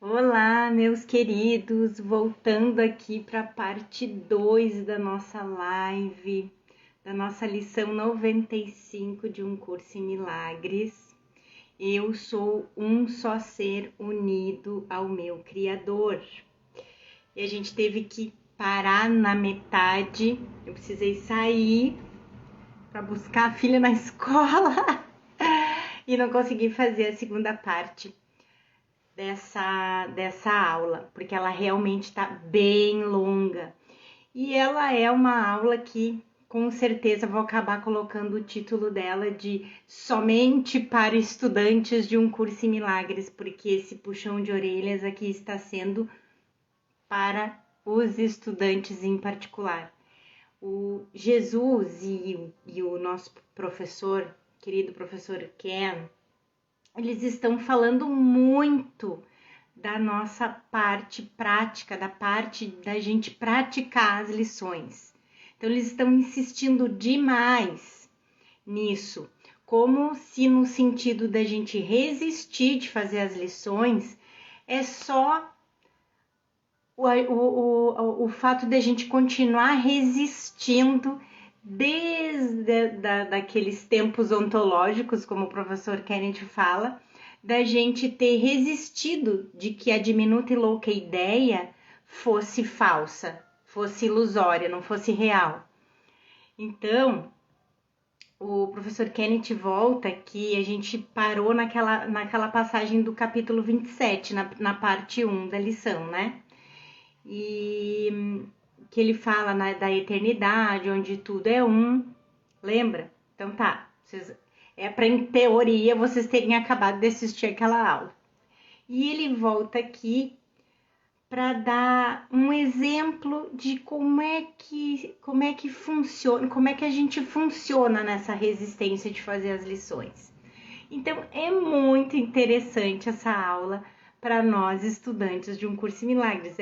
Olá, meus queridos, voltando aqui para a parte 2 da nossa live, da nossa lição 95 de Um Curso em Milagres. Eu sou um só ser unido ao meu Criador. E a gente teve que parar na metade, eu precisei sair para buscar a filha na escola e não consegui fazer a segunda parte dessa aula, porque ela realmente está bem longa. E ela é uma aula que com certeza vou acabar colocando o título dela de Somente para Estudantes de Um Curso em Milagres, porque esse puxão de orelhas aqui está sendo para os estudantes em particular. O Jesus e o nosso professor, querido professor Ken, eles estão falando muito da nossa parte prática, da parte da gente praticar as lições. Então, eles estão insistindo demais nisso, como se no sentido da gente resistir de fazer as lições, é só o fato de a gente continuar resistindo desde daqueles tempos ontológicos, como o professor Kennedy fala, da gente ter resistido de que a diminuta e louca ideia fosse falsa, fosse ilusória, não fosse real. Então, o professor Kennedy volta que a gente parou naquela passagem do capítulo 27, na parte 1 da lição, né? E que ele fala da eternidade, onde tudo é um, lembra? Então tá, é para em teoria vocês terem acabado de assistir aquela aula. E ele volta aqui para dar um exemplo de como é que funciona, como é que a gente funciona nessa resistência de fazer as lições. Então é muito interessante essa aula para nós estudantes de Um Curso em Milagres.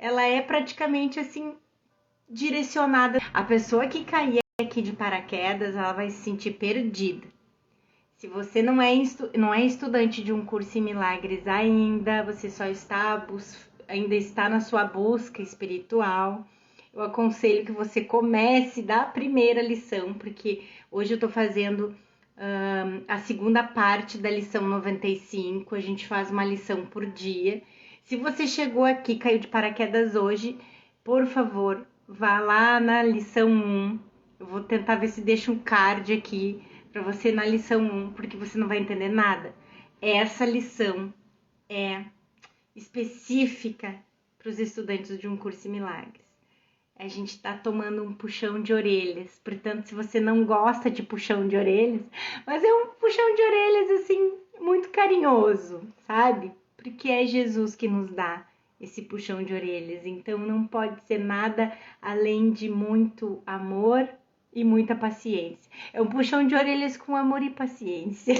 Ela é praticamente assim direcionada. A pessoa que cair aqui de paraquedas, ela vai se sentir perdida. Se você não é estudante de Um Curso em Milagres ainda, você só ainda está na sua busca espiritual, eu aconselho que você comece da primeira lição, porque hoje eu estou fazendo a segunda parte da lição 95, a gente faz uma lição por dia. Se você chegou aqui, caiu de paraquedas hoje, por favor, vá lá na lição 1. Eu vou tentar ver se deixa um card aqui para você na lição 1, porque você não vai entender nada. Essa lição é específica para os estudantes de Um Curso em Milagres. A gente está tomando um puxão de orelhas. Portanto, se você não gosta de puxão de orelhas, mas é um puxão de orelhas assim, muito carinhoso, sabe? Porque é Jesus que nos dá esse puxão de orelhas. Então, não pode ser nada além de muito amor e muita paciência. É um puxão de orelhas com amor e paciência.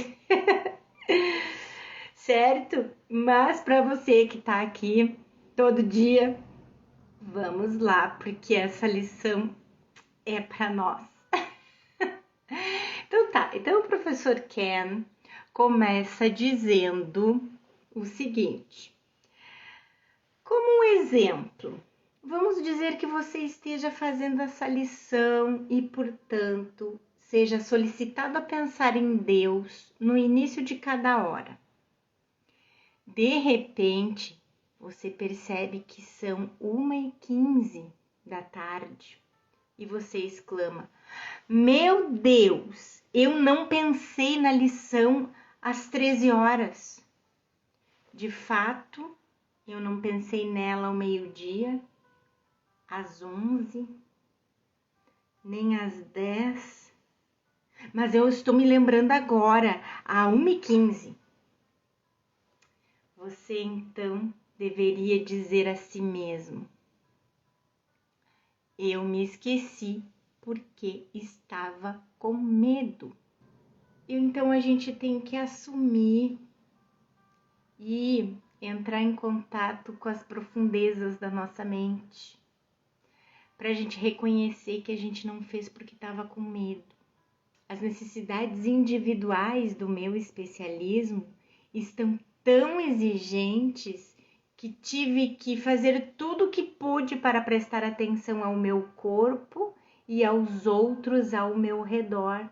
Certo? Mas para você que está aqui todo dia, vamos lá, porque essa lição é para nós. Então tá, então o professor Ken começa dizendo o seguinte: como um exemplo, vamos dizer que você esteja fazendo essa lição e, portanto, seja solicitado a pensar em Deus no início de cada hora. De repente, você percebe que são 1h15 da tarde e você exclama: meu Deus, eu não pensei na lição às 13 horas. De fato, eu não pensei nela ao meio-dia, às 11, nem às 10, mas eu estou me lembrando agora, a 1h15. Você então deveria dizer a si mesmo: eu me esqueci porque estava com medo. Então a gente tem que assumir e entrar em contato com as profundezas da nossa mente, para a gente reconhecer que a gente não fez porque estava com medo. As necessidades individuais do meu especialismo estão tão exigentes que tive que fazer tudo o que pude para prestar atenção ao meu corpo e aos outros ao meu redor.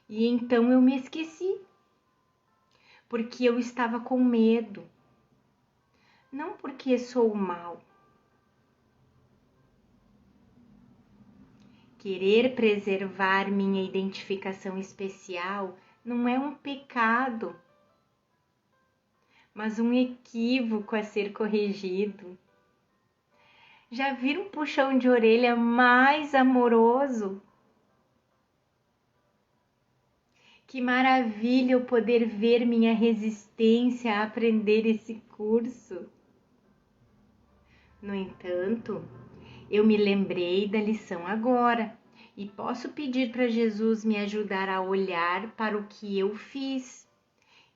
E então eu me esqueci, porque eu estava com medo, não porque sou mal. Querer preservar minha identificação especial não é um pecado, mas um equívoco a ser corrigido. Já viram um puxão de orelha mais amoroso? Que maravilha eu poder ver minha resistência a aprender esse curso. No entanto, eu me lembrei da lição agora e posso pedir para Jesus me ajudar a olhar para o que eu fiz,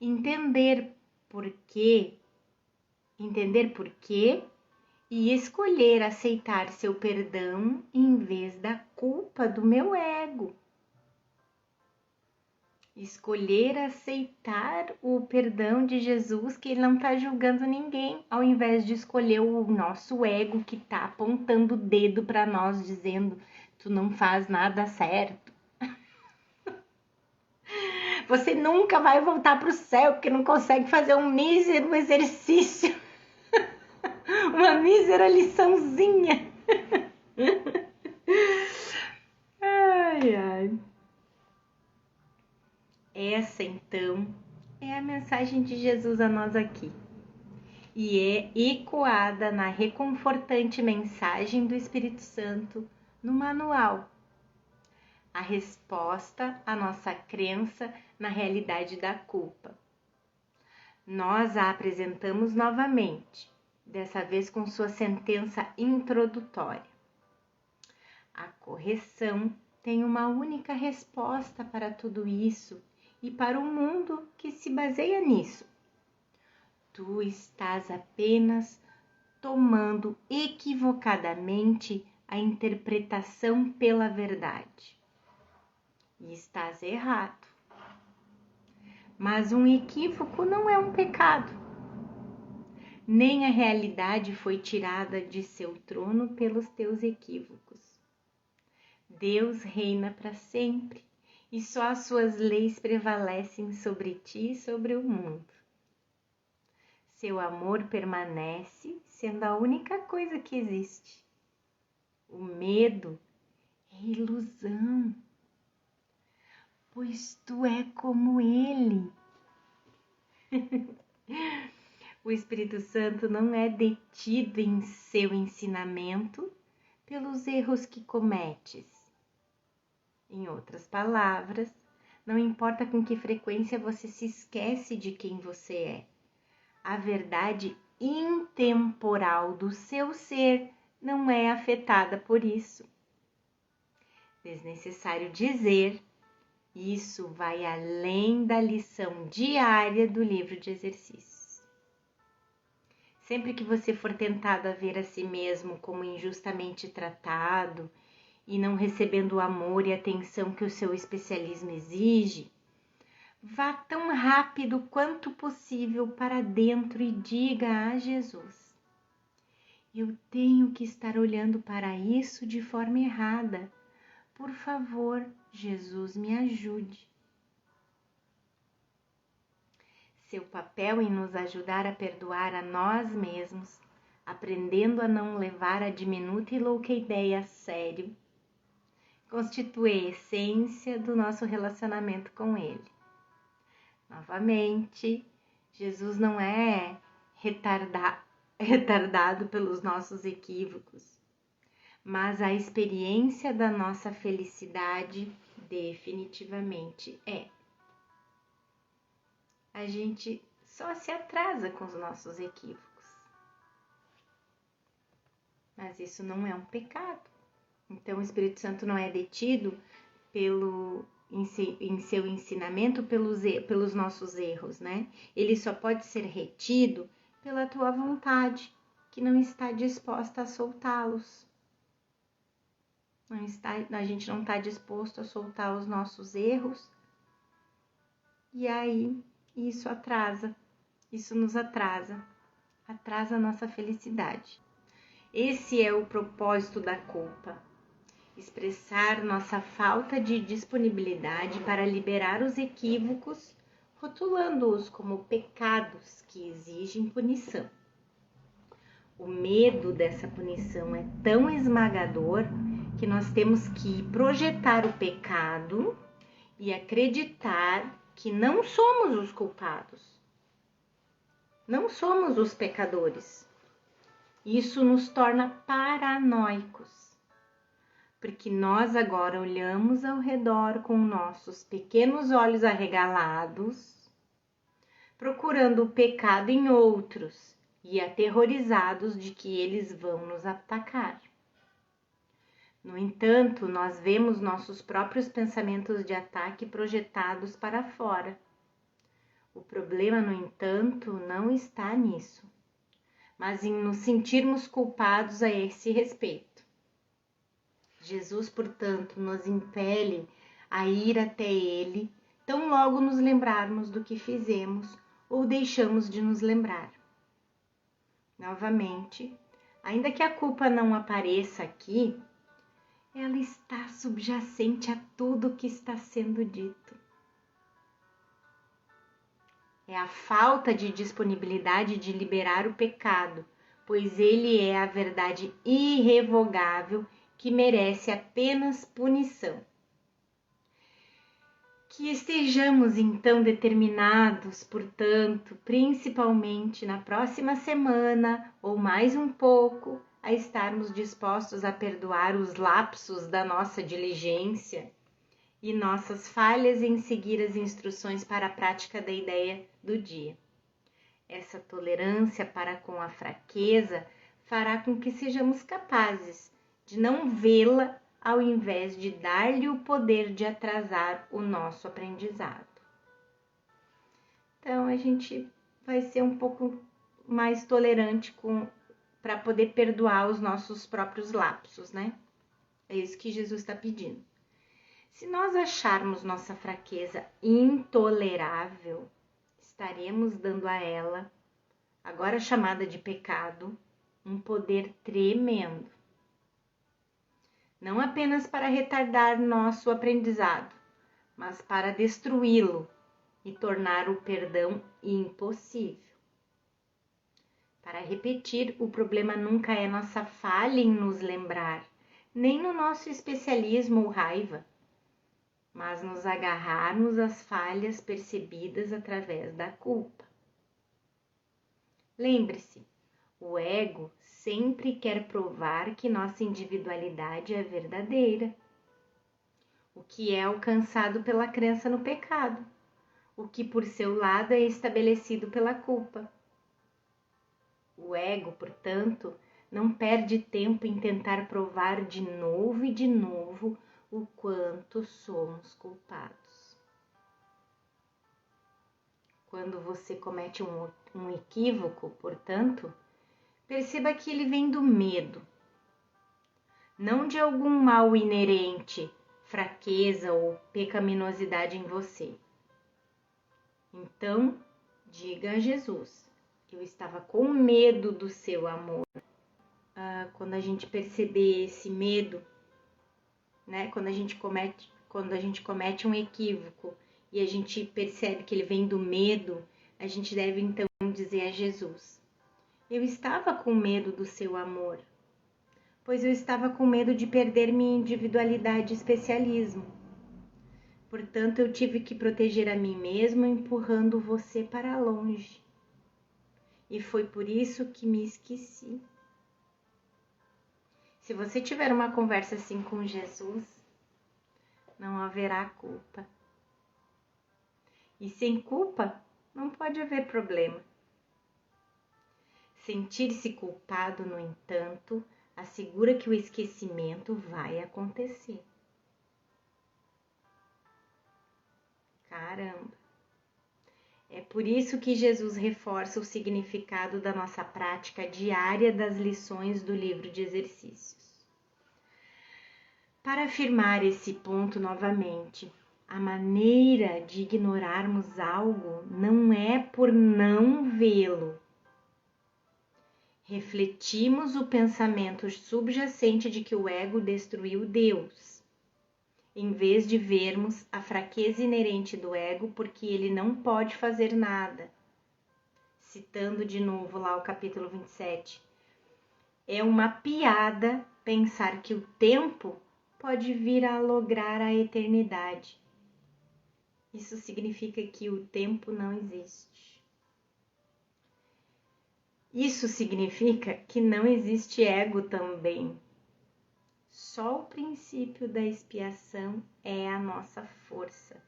entender por quê e escolher aceitar seu perdão em vez da culpa do meu ego. Escolher aceitar o perdão de Jesus, que ele não está julgando ninguém, ao invés de escolher o nosso ego que está apontando o dedo para nós, dizendo: tu não faz nada certo. Você nunca vai voltar para o céu porque não consegue fazer um mísero exercício, uma mísera liçãozinha. Ai, ai. Essa, então, é a mensagem de Jesus a nós aqui. E é ecoada na reconfortante mensagem do Espírito Santo no manual. A resposta à nossa crença na realidade da culpa. Nós a apresentamos novamente, dessa vez com sua sentença introdutória. A correção tem uma única resposta para tudo isso e para o mundo que se baseia nisso. Tu estás apenas tomando equivocadamente a interpretação pela verdade. E estás errado. Mas um equívoco não é um pecado. Nem a realidade foi tirada de seu trono pelos teus equívocos. Deus reina para sempre e só as suas leis prevalecem sobre ti e sobre o mundo. Seu amor permanece sendo a única coisa que existe. O medo é ilusão, pois tu é como ele. O Espírito Santo não é detido em seu ensinamento pelos erros que cometes. Em outras palavras, não importa com que frequência você se esquece de quem você é. A verdade intemporal do seu ser não é afetada por isso. Desnecessário dizer, isso vai além da lição diária do livro de exercícios. Sempre que você for tentado a ver a si mesmo como injustamente tratado e não recebendo o amor e atenção que o seu especialismo exige, vá tão rápido quanto possível para dentro e diga a Jesus: eu tenho que estar olhando para isso de forma errada. Por favor, Jesus, me ajude. Seu papel em nos ajudar a perdoar a nós mesmos, aprendendo a não levar a diminuta e louca ideia a sério, constitui a essência do nosso relacionamento com Ele. Novamente, Jesus não é retardado pelos nossos equívocos, mas a experiência da nossa felicidade definitivamente é. A gente só se atrasa com os nossos equívocos. Mas isso não é um pecado. Então o Espírito Santo não é detido em seu ensinamento pelos nossos erros, né? Ele só pode ser retido pela tua vontade, que não está disposta a soltá-los. A gente não está disposto a soltar os nossos erros. E aí isso nos atrasa. atrasa a nossa felicidade. Esse é o propósito da culpa. Expressar nossa falta de disponibilidade para liberar os equívocos, rotulando-os como pecados que exigem punição. O medo dessa punição é tão esmagador que nós temos que projetar o pecado e acreditar que não somos os culpados, não somos os pecadores. Isso nos torna paranoicos, porque nós agora olhamos ao redor com nossos pequenos olhos arregalados, procurando o pecado em outros e aterrorizados de que eles vão nos atacar. No entanto, nós vemos nossos próprios pensamentos de ataque projetados para fora. O problema, no entanto, não está nisso, mas em nos sentirmos culpados a esse respeito. Jesus, portanto, nos impele a ir até Ele, tão logo nos lembrarmos do que fizemos ou deixamos de nos lembrar. Novamente, ainda que a culpa não apareça aqui, ela está subjacente a tudo o que está sendo dito. É a falta de disponibilidade de liberar o pecado, pois ele é a verdade irrevogável que merece apenas punição. Que estejamos então determinados, portanto, principalmente na próxima semana ou mais um pouco, a estarmos dispostos a perdoar os lapsos da nossa diligência e nossas falhas em seguir as instruções para a prática da ideia do dia. Essa tolerância para com a fraqueza fará com que sejamos capazes de não vê-la ao invés de dar-lhe o poder de atrasar o nosso aprendizado. Então, a gente vai ser um pouco mais tolerante para poder perdoar os nossos próprios lapsos, né? É isso que Jesus está pedindo. Se nós acharmos nossa fraqueza intolerável, estaremos dando a ela, agora chamada de pecado, um poder tremendo. Não apenas para retardar nosso aprendizado, mas para destruí-lo e tornar o perdão impossível. Para repetir, o problema nunca é nossa falha em nos lembrar, nem no nosso especialismo ou raiva, mas nos agarrarmos às falhas percebidas através da culpa. Lembre-se, o ego sempre quer provar que nossa individualidade é verdadeira, o que é alcançado pela crença no pecado, o que por seu lado é estabelecido pela culpa. O ego, portanto, não perde tempo em tentar provar de novo e de novo o quanto somos culpados. Quando você comete um equívoco, portanto, perceba que ele vem do medo, não de algum mal inerente, fraqueza ou pecaminosidade em você. Então, diga a Jesus: eu estava com medo do seu amor. Quando a gente perceber esse medo, né? Quando a gente comete um equívoco e a gente percebe que ele vem do medo, a gente deve então dizer a Jesus: eu estava com medo do seu amor, pois eu estava com medo de perder minha individualidade e especialismo. Portanto, eu tive que proteger a mim mesmo, empurrando você para longe. E foi por isso que me esqueci. Se você tiver uma conversa assim com Jesus, não haverá culpa. E sem culpa, não pode haver problema. Sentir-se culpado, no entanto, assegura que o esquecimento vai acontecer. Caramba! É por isso que Jesus reforça o significado da nossa prática diária das lições do livro de exercícios. Para afirmar esse ponto novamente, a maneira de ignorarmos algo não é por não vê-lo, Refletimos o pensamento subjacente de que o ego destruiu Deus, em vez de vermos a fraqueza inerente do ego, porque ele não pode fazer nada. Citando de novo lá o capítulo 27. É uma piada pensar que o tempo pode vir a lograr a eternidade. Isso significa que o tempo não existe. Isso significa que não existe ego também. Só o princípio da expiação é a nossa força.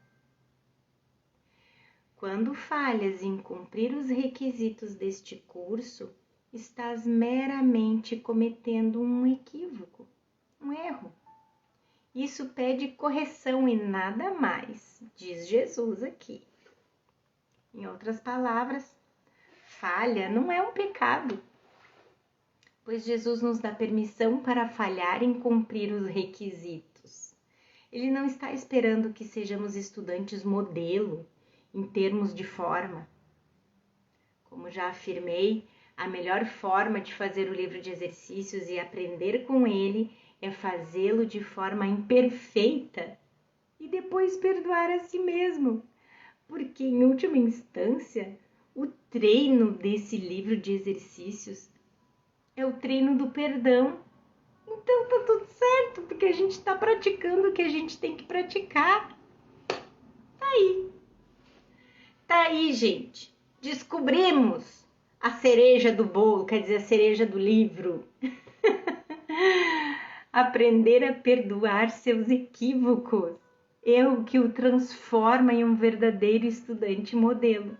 Quando falhas em cumprir os requisitos deste curso, estás meramente cometendo um equívoco, um erro. Isso pede correção e nada mais, diz Jesus aqui. Em outras palavras, falha não é um pecado, pois Jesus nos dá permissão para falhar em cumprir os requisitos. Ele não está esperando que sejamos estudantes modelo em termos de forma. Como já afirmei, a melhor forma de fazer o livro de exercícios e aprender com ele é fazê-lo de forma imperfeita e depois perdoar a si mesmo, porque em última instância, o treino desse livro de exercícios é o treino do perdão. Então tá tudo certo, porque a gente está praticando o que a gente tem que praticar. Tá aí. Tá aí, gente. Descobrimos a cereja do bolo, quer dizer, a cereja do livro. Aprender a perdoar seus equívocos é o que o transforma em um verdadeiro estudante modelo.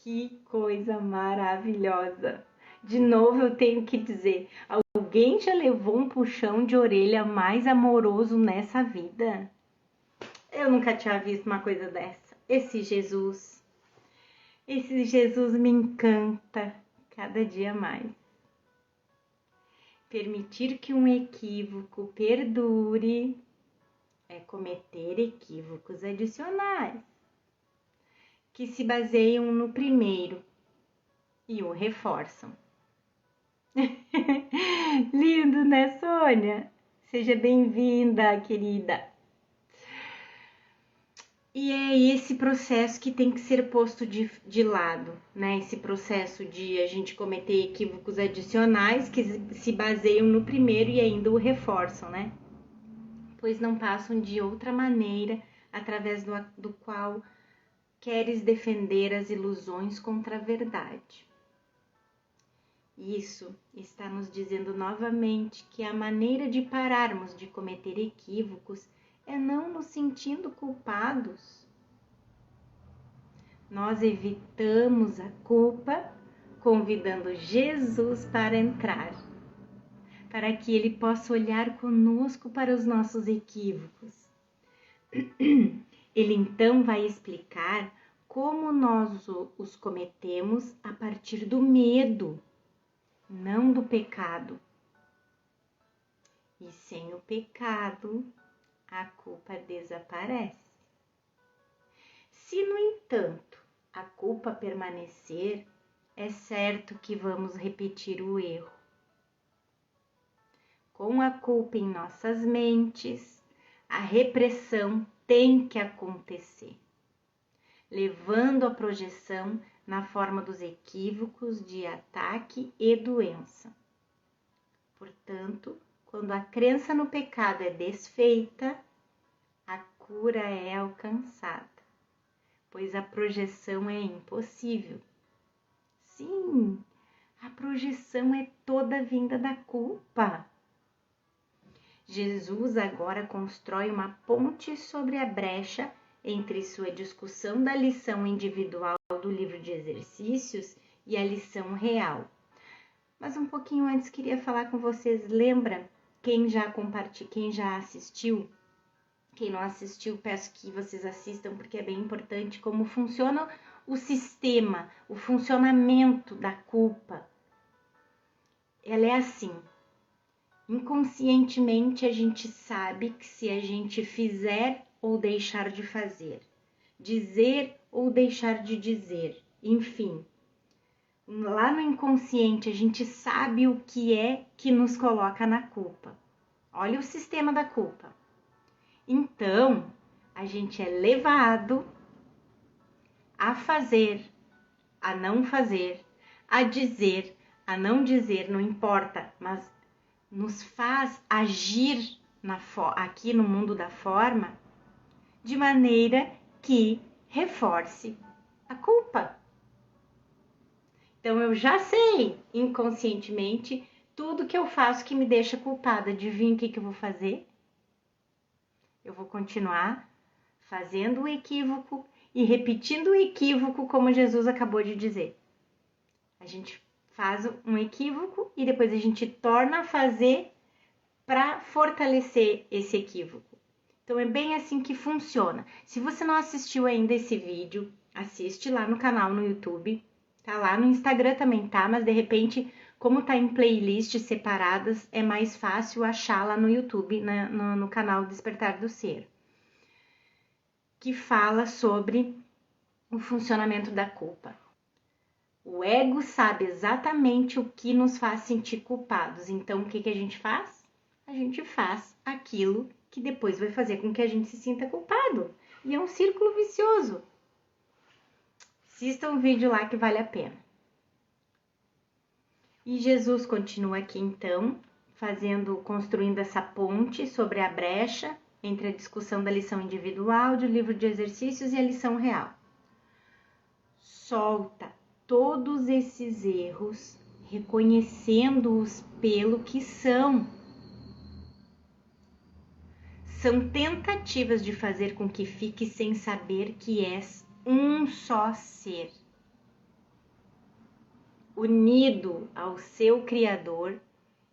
Que coisa maravilhosa! De novo eu tenho que dizer, alguém já levou um puxão de orelha mais amoroso nessa vida? Eu nunca tinha visto uma coisa dessa. Esse Jesus me encanta cada dia mais. Permitir que um equívoco perdure é cometer equívocos adicionais, que se baseiam no primeiro e o reforçam. Lindo, né, Sônia? Seja bem-vinda, querida. E é esse processo que tem que ser posto de lado, né? Esse processo de a gente cometer equívocos adicionais que se baseiam no primeiro e ainda o reforçam, né? Pois não passam de outra maneira através do qual queres defender as ilusões contra a verdade. Isso está nos dizendo novamente que a maneira de pararmos de cometer equívocos é não nos sentindo culpados. Nós evitamos a culpa convidando Jesus para entrar, para que ele possa olhar conosco para os nossos equívocos. Ele então vai explicar como nós os cometemos a partir do medo, não do pecado. E sem o pecado, a culpa desaparece. Se, no entanto, a culpa permanecer, é certo que vamos repetir o erro. Com a culpa em nossas mentes, a repressão tem que acontecer, levando a projeção na forma dos equívocos de ataque e doença. Portanto, quando a crença no pecado é desfeita, a cura é alcançada, pois a projeção é impossível. Sim, a projeção é toda vinda da culpa. Jesus agora constrói uma ponte sobre a brecha entre sua discussão da lição individual do livro de exercícios e a lição real. Mas um pouquinho antes queria falar com vocês, lembra quem já assistiu? Quem não assistiu, peço que vocês assistam porque é bem importante como funciona o sistema, o funcionamento da culpa. Ela é assim, inconscientemente a gente sabe que se a gente fizer ou deixar de fazer, dizer ou deixar de dizer, enfim, lá no inconsciente, a gente sabe o que é que nos coloca na culpa. Olha o sistema da culpa. Então, a gente é levado a fazer, a não fazer, a dizer, a não dizer, não importa, mas nos faz agir aqui no mundo da forma de maneira que reforce a culpa. Então eu já sei inconscientemente tudo que eu faço que me deixa culpada. Adivinha o que eu vou fazer? Eu vou continuar fazendo o equívoco e repetindo o equívoco, como Jesus acabou de dizer. A gente faz um equívoco e depois a gente torna a fazer para fortalecer esse equívoco. Então é bem assim que funciona. Se você não assistiu ainda esse vídeo, assiste lá no canal no YouTube. Tá lá no Instagram também, tá? Mas de repente, como tá em playlists separadas, é mais fácil achar lá no YouTube, no canal Despertar do Ser, que fala sobre o funcionamento da culpa. O ego sabe exatamente o que nos faz sentir culpados. Então, o que a gente faz? A gente faz aquilo que depois vai fazer com que a gente se sinta culpado. E é um círculo vicioso. Assista um vídeo lá que vale a pena. E Jesus continua aqui então, construindo essa ponte sobre a brecha entre a discussão da lição individual, do livro de exercícios e a lição real. Solta todos esses erros, reconhecendo-os pelo que são. São tentativas de fazer com que fique sem saber que és um só ser, unido ao seu Criador,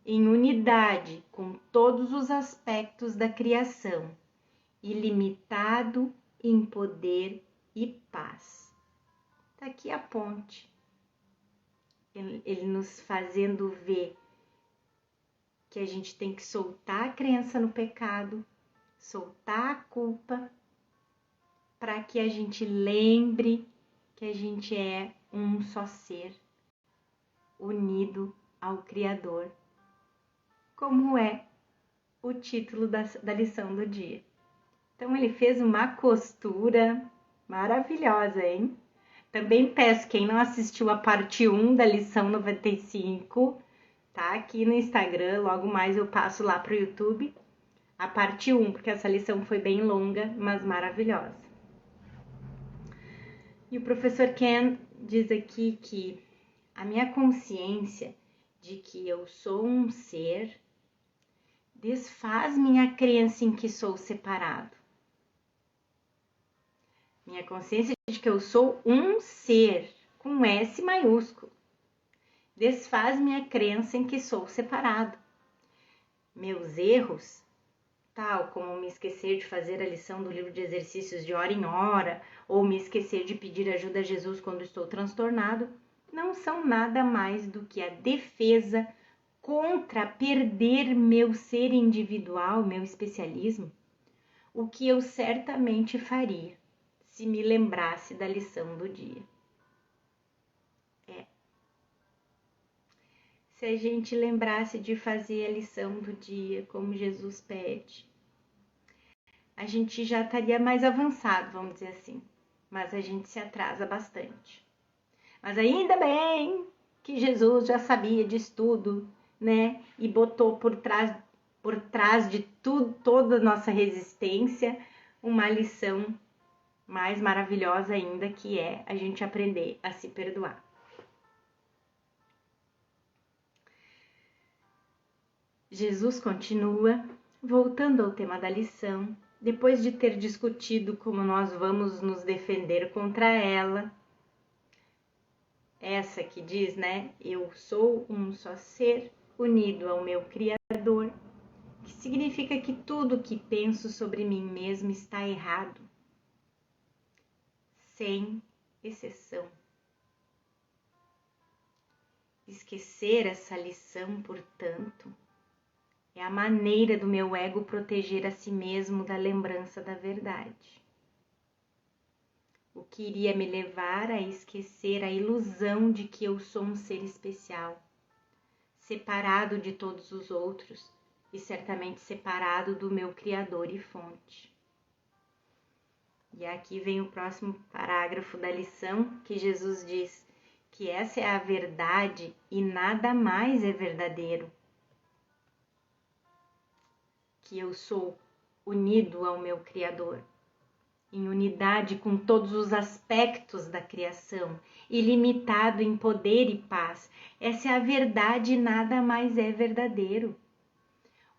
em unidade com todos os aspectos da criação, ilimitado em poder e paz. Está aqui a ponte. Ele nos fazendo ver que a gente tem que soltar a crença no pecado, soltar a culpa, para que a gente lembre que a gente é um só ser, unido ao Criador, como é o título da lição do dia. Então ele fez uma costura maravilhosa, hein? Também peço, quem não assistiu a parte 1 da lição 95, tá aqui no Instagram, logo mais eu passo lá pro YouTube, a parte 1, porque essa lição foi bem longa, mas maravilhosa. E o professor Ken diz aqui que a minha consciência de que eu sou um ser desfaz minha crença em que sou separado. Minha consciência de que eu sou um ser, com S maiúsculo, desfaz minha crença em que sou separado. Meus erros, tal como me esquecer de fazer a lição do livro de exercícios de hora em hora, ou me esquecer de pedir ajuda a Jesus quando estou transtornado, não são nada mais do que a defesa contra perder meu ser individual, meu especialismo, o que eu certamente faria se me lembrasse da lição do dia. Se a gente lembrasse de fazer a lição do dia como Jesus pede, a gente já estaria mais avançado, vamos dizer assim, mas a gente se atrasa bastante. Mas ainda bem que Jesus já sabia disso tudo, né? E botou por trás de tudo, toda a nossa resistência, uma lição mais maravilhosa ainda, que é a gente aprender a se perdoar. Jesus continua, voltando ao tema da lição, depois de ter discutido como nós vamos nos defender contra ela, essa que diz, né, eu sou um só ser unido ao meu Criador, que significa que tudo que penso sobre mim mesmo está errado, sem exceção. Esquecer essa lição, portanto, é a maneira do meu ego proteger a si mesmo da lembrança da verdade. o que iria me levar a esquecer a ilusão de que eu sou um ser especial, separado de todos os outros e certamente separado do meu Criador e fonte. E aqui vem o próximo parágrafo da lição, que Jesus diz que essa é a verdade e nada mais é verdadeiro. Que eu sou unido ao meu Criador, em unidade com todos os aspectos da criação, ilimitado em poder e paz. Essa é a verdade e nada mais é verdadeiro.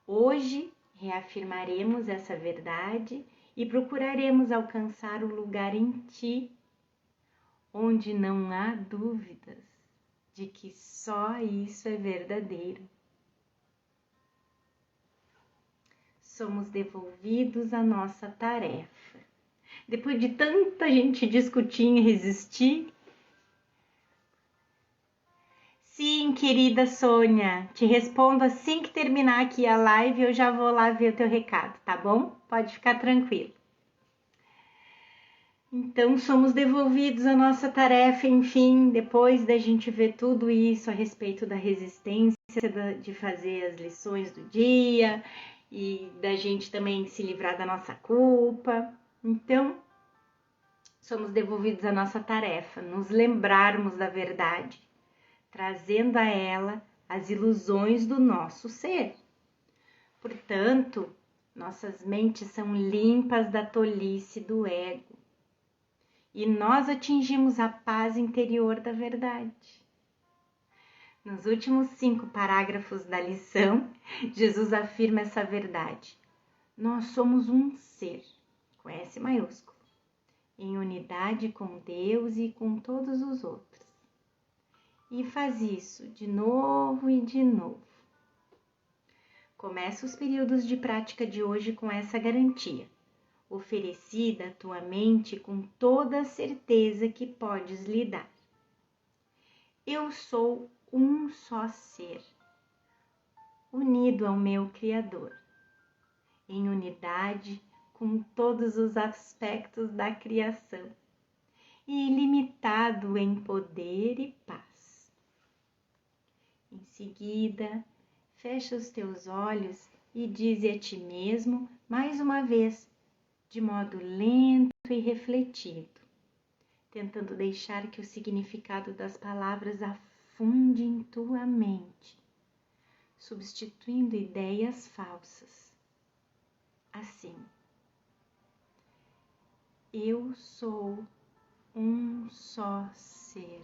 Hoje reafirmaremos essa verdade e procuraremos alcançar o lugar em ti, onde não há dúvidas de que só isso é verdadeiro. Somos devolvidos à nossa tarefa. Depois de tanta gente discutir e resistir. Sim, querida Sônia, te respondo assim que terminar aqui a live, eu já vou lá ver o teu recado, tá bom? Pode ficar tranquilo. Então, somos devolvidos à nossa tarefa, enfim, depois da gente ver tudo isso a respeito da resistência, de fazer as lições do dia e da gente também se livrar da nossa culpa. Então, somos devolvidos à nossa tarefa, nos lembrarmos da verdade, trazendo a ela as ilusões do nosso ser. Portanto, nossas mentes são limpas da tolice do ego e nós atingimos a paz interior da verdade. Nos últimos 5 parágrafos da lição, Jesus afirma essa verdade. Nós somos um ser, com S maiúsculo, em unidade com Deus e com todos os outros. E faz isso de novo e de novo. Começa os períodos de prática de hoje com essa garantia, oferecida à tua mente com toda a certeza que podes lhe dar. Eu sou um só ser, unido ao meu Criador, em unidade com todos os aspectos da criação e ilimitado em poder e paz. Em seguida, fecha os teus olhos e dize a ti mesmo, mais uma vez, de modo lento e refletido, tentando deixar que o significado das palavras afunde em tua mente, substituindo ideias falsas. Assim, eu sou um só ser.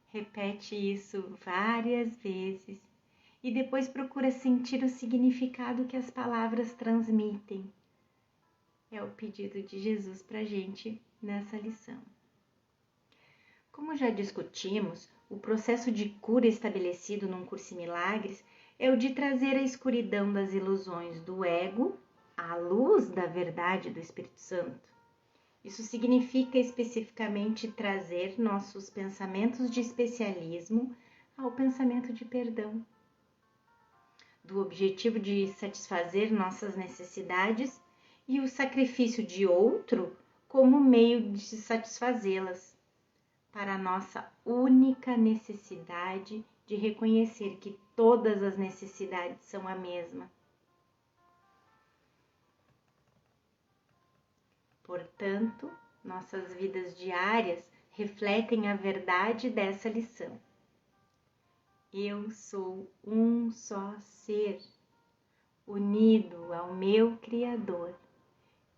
Repete isso várias vezes e depois procura sentir o significado que as palavras transmitem. É o pedido de Jesus para a gente nessa lição. Como já discutimos, o processo de cura estabelecido num Curso em Milagres é o de trazer a escuridão das ilusões do ego à luz da verdade do Espírito Santo. Isso significa especificamente trazer nossos pensamentos de especialismo ao pensamento de perdão, do objetivo de satisfazer nossas necessidades e o sacrifício de outro como meio de satisfazê-las, para a nossa única necessidade de reconhecer que todas as necessidades são a mesma. Portanto, nossas vidas diárias refletem a verdade dessa lição. Eu sou um só ser, unido ao meu Criador,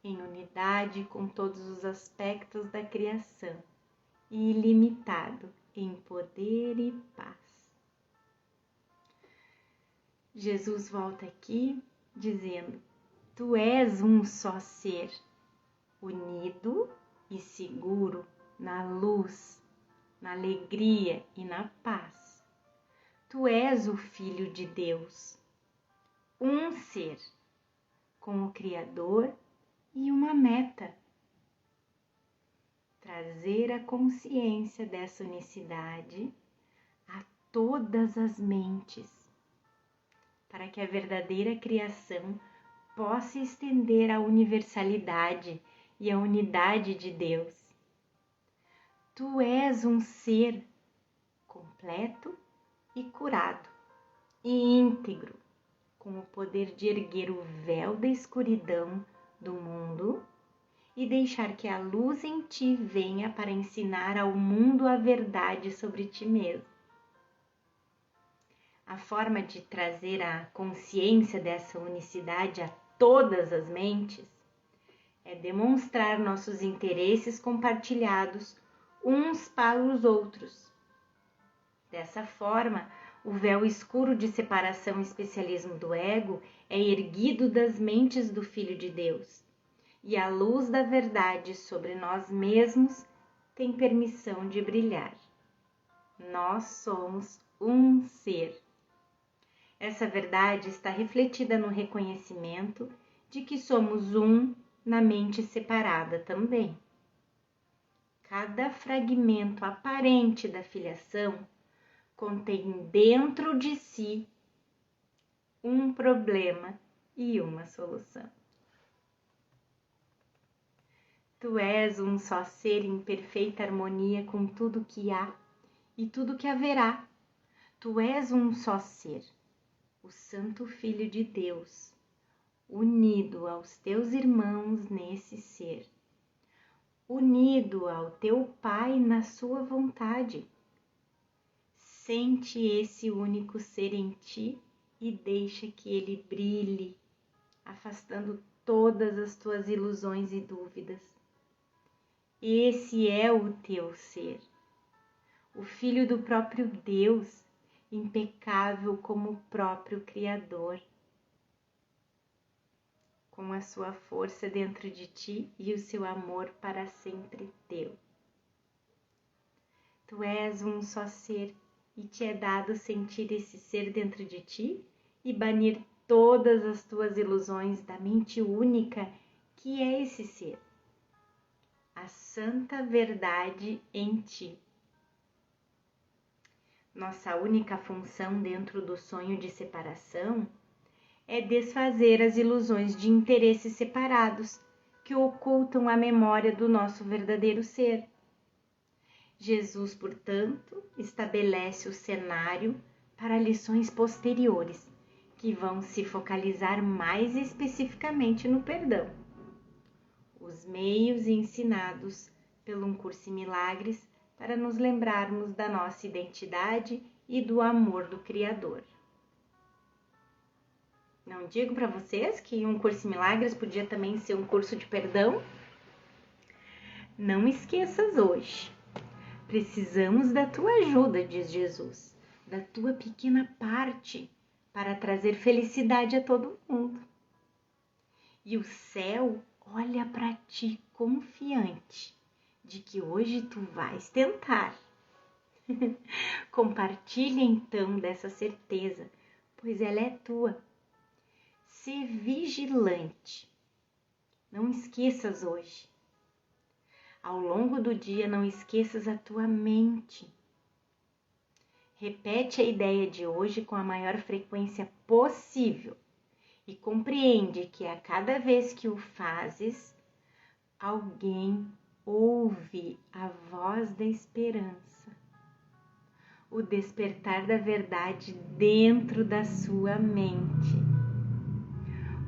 em unidade com todos os aspectos da criação e ilimitado em poder e paz. Jesus volta aqui dizendo: Tu és um só ser, unido e seguro na luz, na alegria e na paz. Tu és o Filho de Deus, um ser, com o Criador e uma meta. Trazer a consciência dessa unicidade a todas as mentes, para que a verdadeira criação possa estender a universalidade e a unidade de Deus. Tu és um ser completo e curado e íntegro, com o poder de erguer o véu da escuridão do mundo e deixar que a luz em ti venha para ensinar ao mundo a verdade sobre ti mesmo. A forma de trazer a consciência dessa unicidade a todas as mentes é demonstrar nossos interesses compartilhados uns para os outros. Dessa forma, o véu escuro de separação e especialismo do ego é erguido das mentes do Filho de Deus, e a luz da verdade sobre nós mesmos tem permissão de brilhar. Nós somos um ser. Essa verdade está refletida no reconhecimento de que somos um na mente separada também. Cada fragmento aparente da filiação contém dentro de si um problema e uma solução. Tu és um só ser em perfeita harmonia com tudo que há e tudo que haverá. Tu és um só ser, o Santo Filho de Deus, unido aos teus irmãos nesse ser, unido ao teu Pai na sua vontade. Sente esse único ser em ti e deixa que ele brilhe, afastando todas as tuas ilusões e dúvidas. Esse é o teu ser, o Filho do próprio Deus, impecável como o próprio Criador, com a sua força dentro de ti e o seu amor para sempre teu. Tu és um só ser e te é dado sentir esse ser dentro de ti e banir todas as tuas ilusões da mente única que é esse ser, a santa verdade em ti. Nossa única função dentro do sonho de separação é desfazer as ilusões de interesses separados que ocultam a memória do nosso verdadeiro ser. Jesus, portanto, estabelece o cenário para lições posteriores, que vão se focalizar mais especificamente no perdão. Os meios ensinados pelo Um Curso em Milagres para nos lembrarmos da nossa identidade e do amor do Criador. Não digo para vocês que Um Curso em Milagres podia também ser um curso de perdão? Não esqueças hoje. Precisamos da tua ajuda, diz Jesus, da tua pequena parte para trazer felicidade a todo mundo. E o céu olha para ti confiante de que hoje tu vais tentar. Compartilha então dessa certeza, pois ela é tua. Se vigilante. Não esqueças hoje. Ao longo do dia, não esqueças a tua mente. Repete a ideia de hoje com a maior frequência possível e compreende que a cada vez que o fazes, alguém ouve a voz da esperança, o despertar da verdade dentro da sua mente,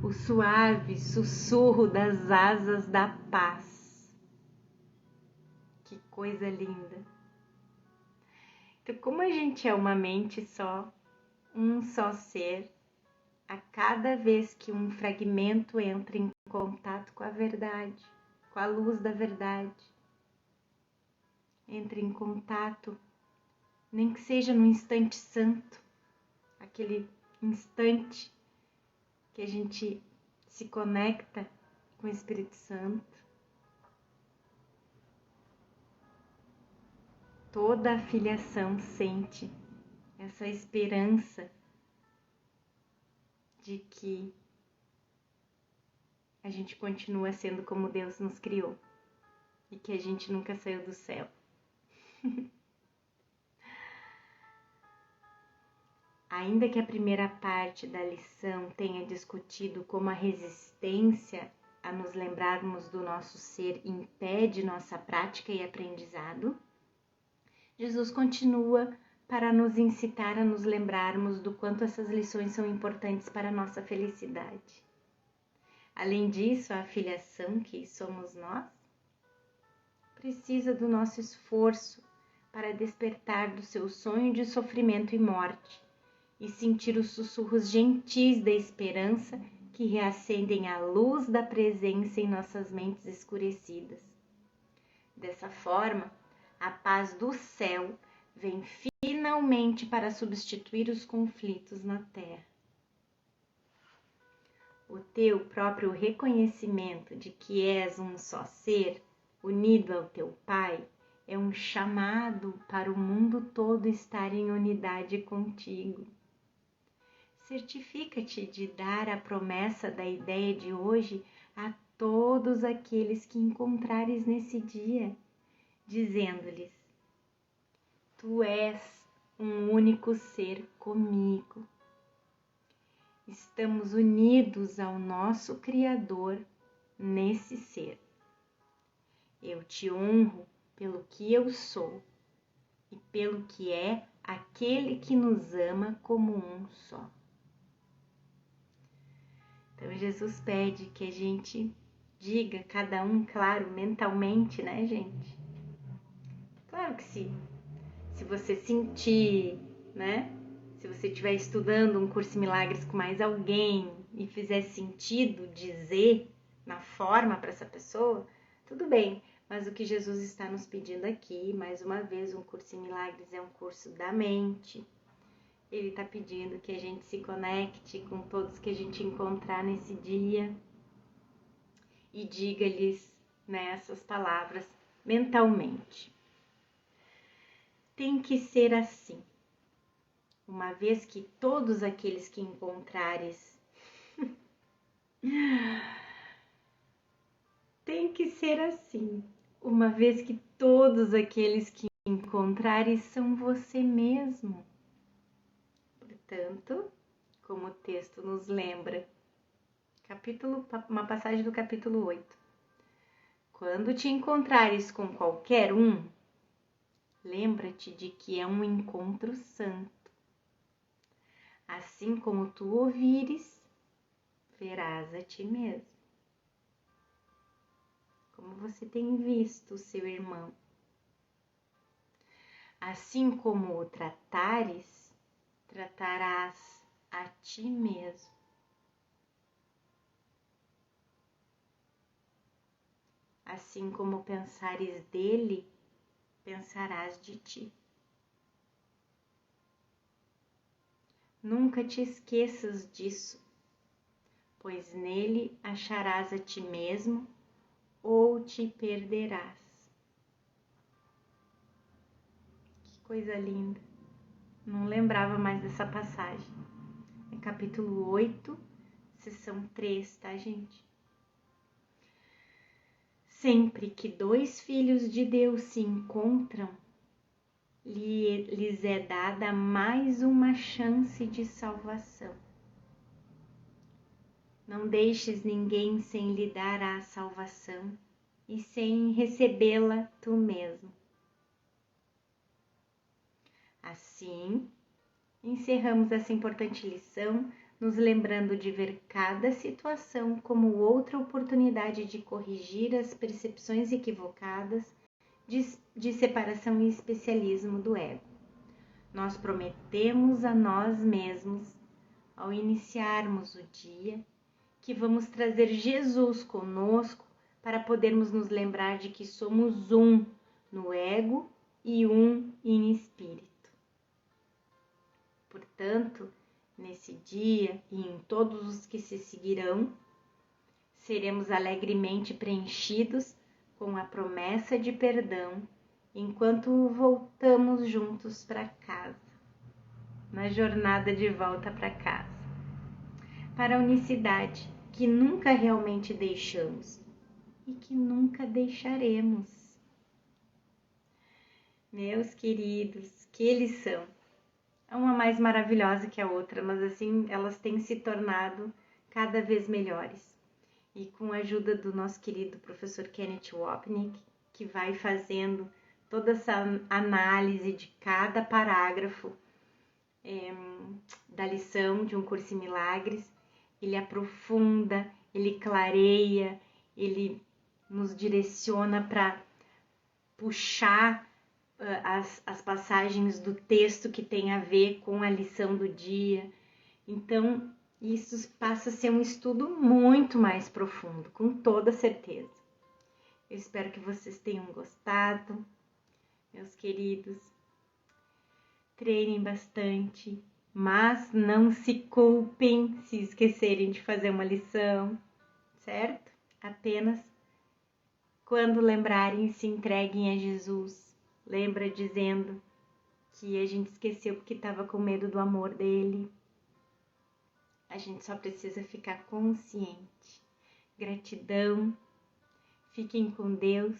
o suave sussurro das asas da paz. Que coisa linda! Então, como a gente é uma mente só, um só ser, a cada vez que um fragmento entra em contato com a verdade, com a luz da verdade, entra em contato, nem que seja no instante santo, aquele instante que a gente se conecta com o Espírito Santo, toda a filiação sente essa esperança de que a gente continua sendo como Deus nos criou e que a gente nunca saiu do céu. Ainda que a primeira parte da lição tenha discutido como a resistência a nos lembrarmos do nosso ser impede nossa prática e aprendizado, Jesus continua para nos incitar a nos lembrarmos do quanto essas lições são importantes para a nossa felicidade. Além disso, a filiação, que somos nós, precisa do nosso esforço para despertar do seu sonho de sofrimento e morte e sentir os sussurros gentis da esperança que reacendem a luz da presença em nossas mentes escurecidas. Dessa forma, a paz do céu vem finalmente para substituir os conflitos na terra. O teu próprio reconhecimento de que és um só ser, unido ao teu Pai, é um chamado para o mundo todo estar em unidade contigo. Certifica-te de dar a promessa da ideia de hoje a todos aqueles que encontrares nesse dia, dizendo-lhes: Tu és um único ser comigo. Estamos unidos ao nosso Criador nesse ser. Eu te honro pelo que eu sou e pelo que é aquele que nos ama como um só. Então Jesus pede que a gente diga, cada um, claro, mentalmente, né, gente? Claro que sim. Se você sentir, né? Se você estiver estudando um curso em milagres com mais alguém e fizer sentido dizer na forma para essa pessoa, tudo bem. Mas o que Jesus está nos pedindo aqui, mais uma vez, um curso em milagres é um curso da mente. Ele está pedindo que a gente se conecte com todos que a gente encontrar nesse dia e diga-lhes, né, essas palavras mentalmente. Tem que ser assim, uma vez que todos aqueles que encontrares tem que ser assim, uma vez que todos aqueles que encontrares são você mesmo. Portanto, como o texto nos lembra, uma passagem do capítulo 8. Quando te encontrares com qualquer um, lembra-te de que é um encontro santo. Assim como tu ouvires, verás a ti mesmo. Como você tem visto o seu irmão. Assim como o tratares, tratarás a ti mesmo. Assim como pensares dele, pensarás de ti. Nunca te esqueças disso, pois nele acharás a ti mesmo ou te perderás. Que coisa linda! Não lembrava mais dessa passagem. É capítulo 8, seção 3, tá, gente? Sempre que dois filhos de Deus se encontram, lhes é dada mais uma chance de salvação. Não deixes ninguém sem lhe dar a salvação e sem recebê-la tu mesmo. Assim, encerramos essa importante lição, nos lembrando de ver cada situação como outra oportunidade de corrigir as percepções equivocadas de separação e especialismo do ego. Nós prometemos a nós mesmos, ao iniciarmos o dia, que vamos trazer Jesus conosco para podermos nos lembrar de que somos um no ego e um em espírito. Portanto, nesse dia e em todos os que se seguirão, seremos alegremente preenchidos com a promessa de perdão enquanto voltamos juntos para casa, na jornada de volta para casa, para a unicidade que nunca realmente deixamos e que nunca deixaremos. Meus queridos, que lição! uma mais maravilhosa que a outra, mas assim elas têm se tornado cada vez melhores. E com a ajuda do nosso querido professor Kenneth Wapnick, que vai fazendo toda essa análise de cada parágrafo da lição de Um Curso em Milagres, ele aprofunda, ele clareia, ele nos direciona para puxar as passagens do texto que tem a ver com a lição do dia. Então, isso passa a ser um estudo muito mais profundo, com toda certeza. Eu espero que vocês tenham gostado, meus queridos. Treinem bastante, mas não se culpem se esquecerem de fazer uma lição, certo? Apenas quando lembrarem, se entreguem a Jesus. Lembra dizendo que a gente esqueceu porque estava com medo do amor dele. A gente só precisa ficar consciente. Gratidão. Fiquem com Deus.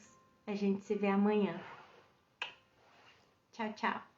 A gente se vê amanhã. Tchau, tchau.